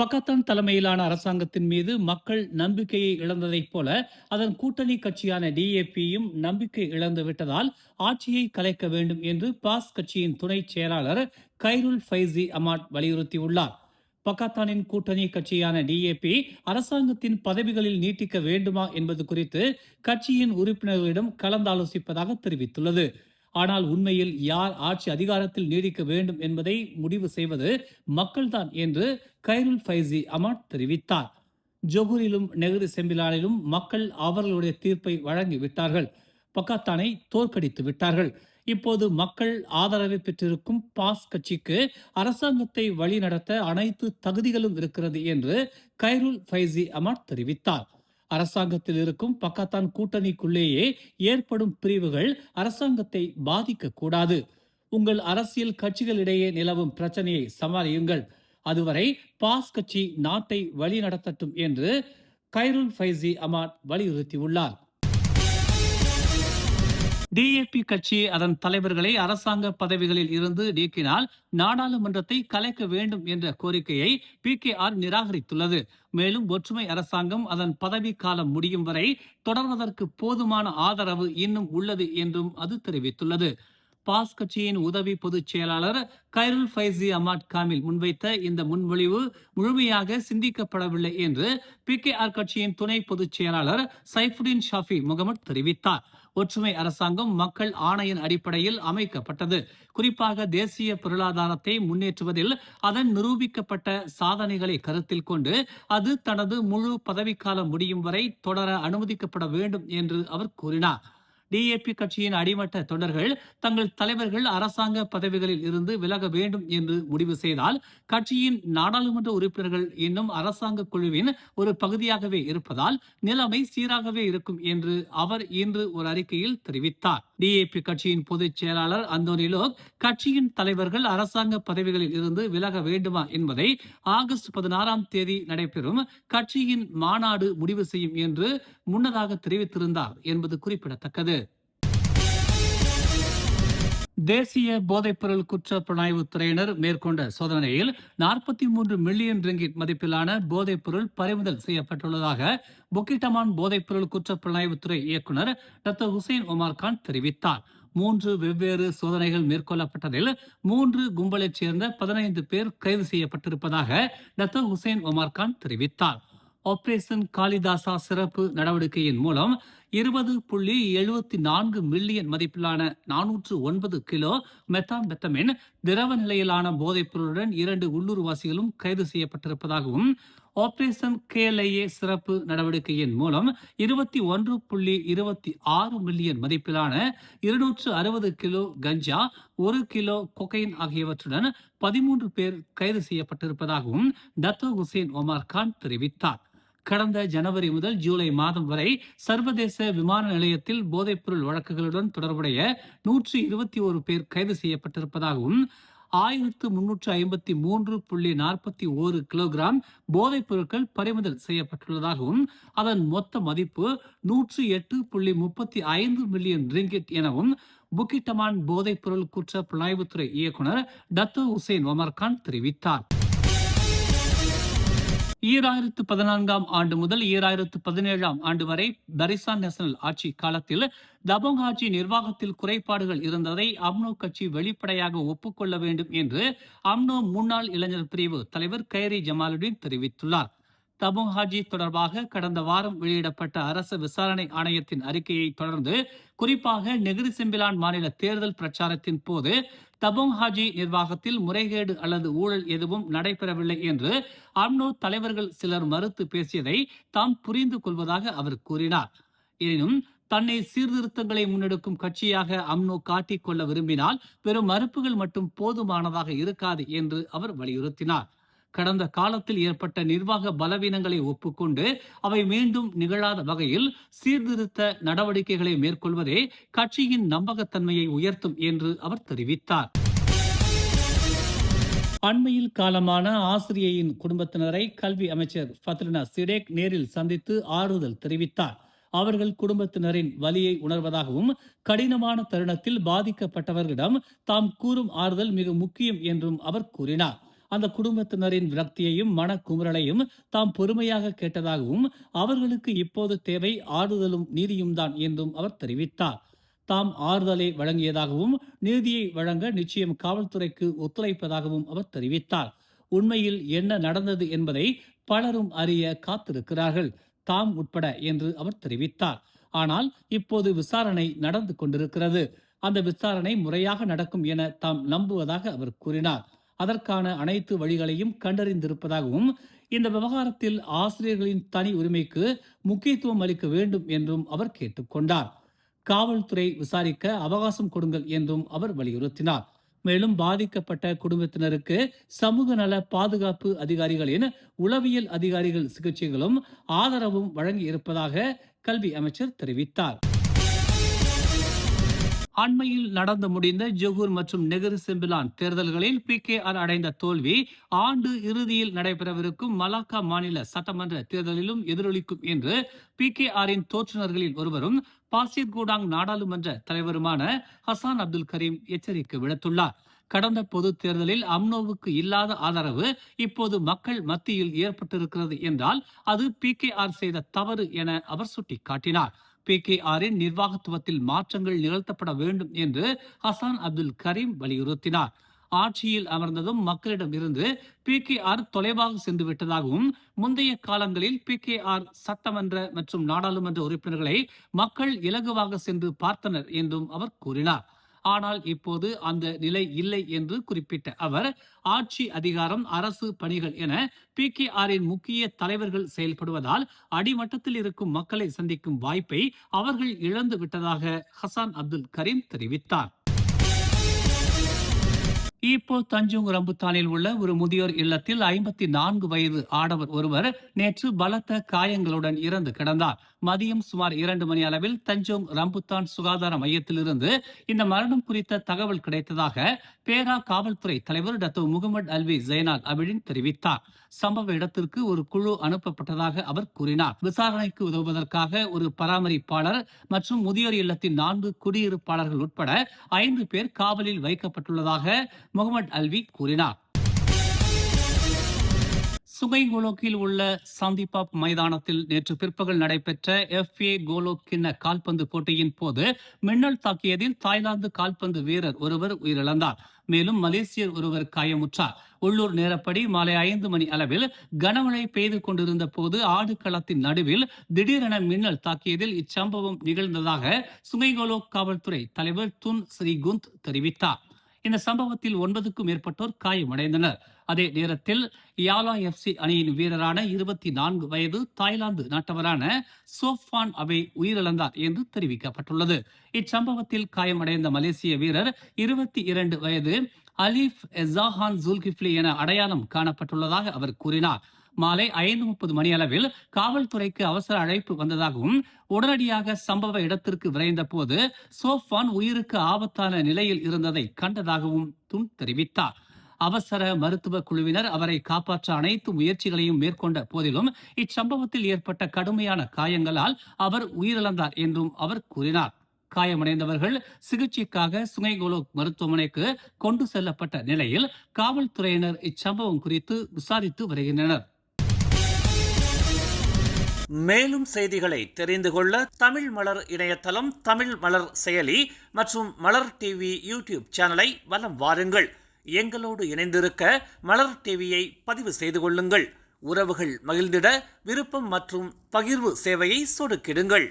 பக்கத்தான் தலைமையிலான அரசாங்கத்தின் மீது மக்கள் நம்பிக்கையை இழந்ததைப் போல அதன் கூட்டணி கட்சியான டிஏபியும் நம்பிக்கை இழந்து விட்டதால் ஆட்சியை கலைக்க வேண்டும் என்று பாஸ் கட்சியின் துணை செயலாளர் கைருல் ஃபைசி அமாட் வலியுறுத்தியுள்ளார். பக்கத்தானின் கூட்டணி கட்சியான டிஏபி அரசாங்கத்தின் பதவிகளில் நீட்டிக்க வேண்டுமா என்பது குறித்து கட்சியின் உறுப்பினர்களிடம் கலந்தாலோசிப்பதாக தெரிவித்துள்ளது. ஆனால் உண்மையில் யார் ஆட்சி அதிகாரத்தில் நீடிக்க வேண்டும் என்பதை முடிவு செய்வது மக்கள்தான் என்று கைருல் ஃபைசி அமாட் தெரிவித்தார். ஜொகூரிலும் நெஹ்ரு செம்பிலானிலும் மக்கள் அவர்களுடைய தீர்ப்பை வழங்கி விட்டார்கள். பக்காத்தானை தோற்கடித்து விட்டார்கள். இப்போது மக்கள் ஆதரவை பெற்றிருக்கும் பாஸ் கட்சிக்கு அரசாங்கத்தை வழிநடத்த அனைத்து தகுதிகளும் இருக்கிறது என்று கைருல் ஃபைசி அமாட் தெரிவித்தார். அரசாங்கத்தில் இருக்கும் பக்கத்தான் கூட்டணிக்குள்ளேயே ஏற்படும் பிரிவுகள் அரசாங்கத்தை பாதிக்க கூடாது. உங்கள் அரசியல் கட்சிகளிடையே நிலவும் பிரச்சனையை சமாளியுங்கள். அதுவரை பாஸ் கட்சி நாட்டை வழிநடத்தட்டும் என்று கைருல் ஃபைசி அமாட் வலியுறுத்தியுள்ளார். டிஏபி கட்சி அதன் தலைவர்களை அரசாங்க பதவிகளில் இருந்து நீக்கினால் நாடாளுமன்றத்தை கலைக்க வேண்டும் என்ற கோரிக்கையை PKR நிராகரித்துள்ளது. மேலும் ஒற்றுமை அரசாங்கம் அதன் பதவி காலம் முடியும் வரை தொடர்வதற்கு போதுமான ஆதரவு இன்னும் உள்ளது என்றும் அது தெரிவித்துள்ளது. பாஸ் கட்சியின் உதவி பொதுச் செயலாளர் கைருல் ஃபைசி அமாட் காமில் முன்வைத்த இந்த முன்மொழிவு முழுமையாக சிந்திக்கப்படவில்லை என்று PKR கட்சியின் துணை பொதுச் செயலாளர் சைஃபுடின் ஷாஃபி முகமது தெரிவித்தார். ஒற்றுமை அரசாங்கம் மக்கள் ஆணையின் அடிப்படையில் அமைக்கப்பட்டது. குறிப்பாக தேசிய பொருளாதாரத்தை முன்னேற்றுவதில் அதன் நிரூபிக்கப்பட்ட சாதனைகளை கருத்தில் கொண்டு அது தனது முழு பதவிக்காலம் முடியும் வரை தொடர அனுமதிக்கப்பட வேண்டும் என்று அவர் கூறினார். டிஏபி கட்சியின் அடிமட்ட தொண்டர்கள் தங்கள் தலைவர்கள் அரசாங்க பதவிகளில் இருந்து விலக வேண்டும் என்று முடிவு செய்தால் கட்சியின் நாடாளுமன்ற உறுப்பினர்கள் இன்னும் அரசாங்க குழுவின் ஒரு பகுதியாகவே இருப்பதால் நிலைமை சீராகவே இருக்கும் என்று அவர் இன்று ஒரு அறிக்கையில் தெரிவித்தார். டிஏபி கட்சியின் பொதுச் செயலாளர் அந்தோனி லோக் கட்சியின் தலைவர்கள் அரசாங்க பதவிகளில் இருந்து விலக வேண்டுமா என்பதை ஆகஸ்ட் 16ஆம் தேதி நடைபெறும் கட்சியின் மாநாடு முடிவு செய்யும் என்று முன்னதாக தெரிவித்திருந்தார் என்பது குறிப்பிடத்தக்கது. தேசிய போதைப்பொருள் குற்ற புலனாய்வு துறையினர் மேற்கொண்ட சோதனையில் 43 மில்லியன் ரிங்கிட் மதிப்பிலான போதைப்பொருள் பறிமுதல் செய்யப்பட்டுள்ளதாக புக்கிட்டமான் போதைப்பொருள் குற்ற புலனாய்வுத்துறை இயக்குனர் டாக்டர் ஹுசைன் ஒமார் கான் தெரிவித்தார். 3 வெவ்வேறு சோதனைகள் மேற்கொள்ளப்பட்டதில் 3 கும்பலைச் சேர்ந்த 15 பேர் கைது செய்யப்பட்டிருப்பதாக டாக்டர் ஹுசைன் ஒமார் கான் தெரிவித்தார். ஆபரேஷன் காளிதாசா சிறப்பு நடவடிக்கையின் மூலம் 20.74 மில்லியன் மதிப்பிலான 409 கிலோ மெத்தாம்பெத்தமின் திரவ நிலையிலான போதைப்பொருளுடன் 2 உள்ளூர்வாசிகளும் கைது செய்யப்பட்டிருப்பதாகவும் ஆபரேஷன் KLIA சிறப்பு நடவடிக்கையின் மூலம் 21.26 மில்லியன் மதிப்பிலான 260 கிலோ கஞ்சா 1 கிலோ கொகைன் ஆகியவற்றுடன் 13 பேர் கைது செய்யப்பட்டிருப்பதாகவும் டாக்டர் ஹுசைன் ஒமார் கான் தெரிவித்தார். கடந்த ஜனவரி முதல் ஜூலை மாதம் வரை சர்வதேச விமான நிலையத்தில் போதைப்பொருள் வழக்குகளுடன் தொடர்புடைய 121 பேர் கைது செய்யப்பட்டிருப்பதாகவும் 1353.41 கிலோகிராம் போதைப் பொருட்கள் பறிமுதல் செய்யப்பட்டுள்ளதாகவும் அதன் மொத்த மதிப்பு 108.35 மில்லியன் ரிங்கிட் எனவும் புக்கிட்டமான் போதைப்பொருள் குற்ற புலனாய்வுத்துறை இயக்குனர் டாக்டர் ஹுசைன் ஒமார் கான் தெரிவித்தார். 2014ஆம் ஆண்டு முதல் 2017ஆம் ஆண்டு வரை பரிசான் நேஷனல் ஆட்சி காலத்தில் தபோங் ஆட்சி நிர்வாகத்தில் குறைபாடுகள் இருந்ததை அம்னோ கட்சி வெளிப்படையாக ஒப்புக்கொள்ள வேண்டும் என்று அம்னோ முன்னாள் இளைஞர் பிரிவு தலைவர் கைரி ஜமாலுddin தெரிவித்துள்ளார். தபோங் ஹாஜி தொடர்பாக கடந்த வாரம் வெளியிடப்பட்ட அரசு விசாரணை ஆணையத்தின் அறிக்கையை தொடர்ந்து குறிப்பாக நெகிரி செம்பிலான் மாநில தேர்தல் பிரச்சாரத்தின் போது தபோங் ஹாஜி நிர்வாகத்தில் முறைகேடு அல்லது ஊழல் எதுவும் நடைபெறவில்லை என்று அம்னோ தலைவர்கள் சிலர் மறுத்து பேசியதை தாம் புரிந்து கொள்வதாக அவர் கூறினார். எனினும் தன்னை சீர்திருத்தங்களை முன்னெடுக்கும் கட்சியாக அம்னோ காட்டிக்கொள்ள விரும்பினால் வெறும் மறுப்புகள் மட்டும் போதுமானதாக இருக்காது என்று அவர் வலியுறுத்தினார். கடந்த காலத்தில் ஏற்பட்ட நிர்வாக பலவீனங்களை ஒப்புக்கொண்டு அவை மீண்டும் நிகழாத வகையில் சீர்திருத்த நடவடிக்கைகளை மேற்கொள்வதே கட்சியின் நம்பகத்தன்மையை உயர்த்தும் என்று அவர் தெரிவித்தார். அண்மையில் காலமான ஆசிரியையின் குடும்பத்தினரை கல்வி அமைச்சர் ஃபத்லினா சிடேக் நேரில் சந்தித்து ஆறுதல் தெரிவித்தார். அவர்கள் குடும்பத்தினரின் வலியை உணர்வதாகவும் கடினமான தருணத்தில் பாதிக்கப்பட்டவர்களிடம் தாம் கூறும் ஆறுதல் மிக முக்கியம் என்றும் அவர் கூறினார். அந்த குடும்பத்தினரின் விரக்தியையும் மனக்குமுறலையும் தாம் பொறுமையாக கேட்டதாகவும் அவர்களுக்கு இப்போது தேவை ஆறுதலும் நீதியும் தான் என்றும் அவர் தெரிவித்தார். தாம் ஆறுதலை வழங்கியதாகவும் நீதியை வழங்க நிச்சயம் காவல்துறைக்கு ஒத்துழைப்பதாகவும் அவர் தெரிவித்தார். உண்மையில் என்ன நடந்தது என்பதை பலரும் அறிய காத்திருக்கிறார்கள், தாம் உட்பட என்று அவர் தெரிவித்தார். ஆனால் இப்போது விசாரணை நடந்து கொண்டிருக்கிறது. அந்த விசாரணை முறையாக நடக்கும் என தாம் நம்புவதாக அவர் கூறினார். அதற்கான அனைத்து வழிகளையும் கண்டறிந்திருப்பதாகவும் இந்த விவகாரத்தில் ஆசிரியர்களின் தனி உரிமைக்கு முக்கியத்துவம் அளிக்க வேண்டும் என்றும் அவர் கேட்டுக்கொண்டார். காவல்துறை விசாரிக்க அவகாசம் கொடுங்கள் என்றும் அவர் வலியுறுத்தினார். மேலும் பாதிக்கப்பட்ட குடும்பத்தினருக்கு சமூக நல பாதுகாப்பு அதிகாரிகளின் உளவியல் அதிகாரிகள் சிகிச்சைகளும் ஆதரவும் வழங்கி இருப்பதாக கல்வி அமைச்சர் தெரிவித்தார். அண்மையில் நடந்து முடிந்த ஜொகூர் மற்றும் நெகிரி செம்பிலான் தேர்தல்களில் PKR அடைந்த தோல்வி ஆண்டு இறுதியில் நடைபெறவிருக்கும் மலாக்கா மாநில சட்டமன்ற தேர்தலிலும் எதிரொலிக்கும் என்று PKRின் தோற்றுநர்களில் ஒருவரும் பாசிர் கூடாங் நாடாளுமன்ற தலைவருமான ஹசான் அப்துல் கரீம் எச்சரிக்கை விடுத்துள்ளார். கடந்த பொது தேர்தலில் அம்னோவுக்கு இல்லாத ஆதரவு இப்போது மக்கள் மத்தியில் ஏற்பட்டிருக்கிறது என்றால் அது PKR செய்த தவறு என அவர் சுட்டிக்காட்டினார். PKRின் நிர்வாகத்துவத்தில் மாற்றங்கள் நிகழ்த்தப்பட வேண்டும் என்று ஹசான் அப்துல் கரீம் வலியுறுத்தினார். ஆட்சியில் அமர்ந்ததும் மக்களிடம் இருந்து PKR தொலைவாக சென்று விட்டதாகவும் முந்தைய காலங்களில் PKR சட்டமன்ற மற்றும் நாடாளுமன்ற உறுப்பினர்களை மக்கள் இலகுவாக சென்று பார்த்தனர் என்றும் அவர் கூறினார். ஆனால் இப்போது அந்த நிலை இல்லை என்று குறிப்பிட்ட அவர் ஆட்சி அதிகாரம் அரசு பணிகள் என PKRின் முக்கிய தலைவர்கள் செயல்படுவதால் அடிமட்டத்தில் இருக்கும் மக்களை சந்திக்கும் வாய்ப்பை அவர்கள் இழந்து விட்டதாக ஹசான் அப்துல் கரீம் தெரிவித்தார். ஈப்போ தஞ்சோங் ரம்புத்தானில் உள்ள ஒரு முதியோர் இல்லத்தில் 54 வயது ஆடவர் ஒருவர் நேற்று பலத்த காயங்களுடன் இறந்து கிடந்தார். மதியம் சுமார் 2 மணி அளவில் தஞ்சோங் ரம்புத்தான் சுகாதார மையத்திலிருந்து இந்த மரணம் குறித்த தகவல் கிடைத்ததாக பேரா காவல்துறை தலைவர் டத்தோ முகமது அல்வி ஜெய்னால் அபிடின் தெரிவித்தார். சம்பவ இடத்திற்கு ஒரு குழு அனுப்பப்பட்டதாக அவர் கூறினார். விசாரணைக்கு உதவுவதற்காக ஒரு பராமரிப்பாளர் மற்றும் முதியோர் இல்லத்தின் 4 குடியிருப்பாளர்கள் உட்பட 5 பேர் காவலில் வைக்கப்பட்டுள்ளதாக முகமது அல்வி கூறினார். சுகைகோலோக்கில் உள்ள சந்திபாப் மைதானத்தில் நேற்று பிற்பகல் நடைபெற்ற FA கோலோக் கிண்ண கால்பந்து போட்டியின் போது மின்னல் தாக்கியதில் தாய்லாந்து கால்பந்து வீரர் ஒருவர் உயிரிழந்தார். மேலும் மலேசியர் ஒருவர் காயமுற்றார். உள்ளூர் நேரப்படி மாலை 5 மணி அளவில் கனமழை பெய்து கொண்டிருந்த போது ஆடுகளத்தின் நடுவில் திடீரென மின்னல் தாக்கியதில் இச்சம்பவம் நிகழ்ந்ததாக சுகைகோலோக் காவல்துறை தலைவர் துன் ஸ்ரீகுந்த் தெரிவித்தார். இந்த சம்பவத்தில் 9க்கும் மேற்பட்டோர் காயமடைந்தனர். அதே நேரத்தில் யாலா FC அணியின் வீரரான 24 வயது தாய்லாந்து நாட்டவரான சோஃபான் அவை உயிரிழந்தார் என்று தெரிவிக்கப்பட்டுள்ளது. இச்சம்பவத்தில் காயமடைந்த மலேசிய வீரர் 22 வயது அலிஃப் எசாஹான் ஜுல்கிஃப்லி என அடையாளம் காணப்பட்டுள்ளதாக அவர் கூறினார். மாலை 5:30 மணி அளவில் காவல்துறைக்கு அவசர அழைப்பு வந்ததாகவும் உடனடியாக சம்பவ இடத்திற்கு விரைந்த போது சோஃபான் உயிருக்கு ஆபத்தான நிலையில் இருந்ததை கண்டதாகவும் துன் தெரிவித்தார். அவசர மருத்துவ குழுவினர் அவரை காப்பாற்ற அனைத்து முயற்சிகளையும் மேற்கொண்ட போதிலும் இச்சம்பவத்தில் ஏற்பட்ட கடுமையான காயங்களால் அவர் உயிரிழந்தார் என்றும் அவர் கூறினார். காயமடைந்தவர்கள் சிகிச்சைக்காக சுகைகோலோக் மருத்துவமனைக்கு கொண்டு செல்லப்பட்ட நிலையில் காவல்துறையினர் இச்சம்பவம் குறித்து விசாரித்து வருகின்றனர். மேலும் செய்திகளை தெரிந்து கொள்ள தமிழ் மலர் இணையதளம், தமிழ் மலர் செயலி மற்றும் மலர் டிவி யூடியூப் சேனலை வலம் வாருங்கள். எங்களோடு இணைந்திருக்க மலர் டிவியை பதிவு செய்து கொள்ளுங்கள். உறவுகள் மகிழ்ந்திட விருப்பம் மற்றும் பகிர்வு சேவையை சொடுக்கிடுங்கள்.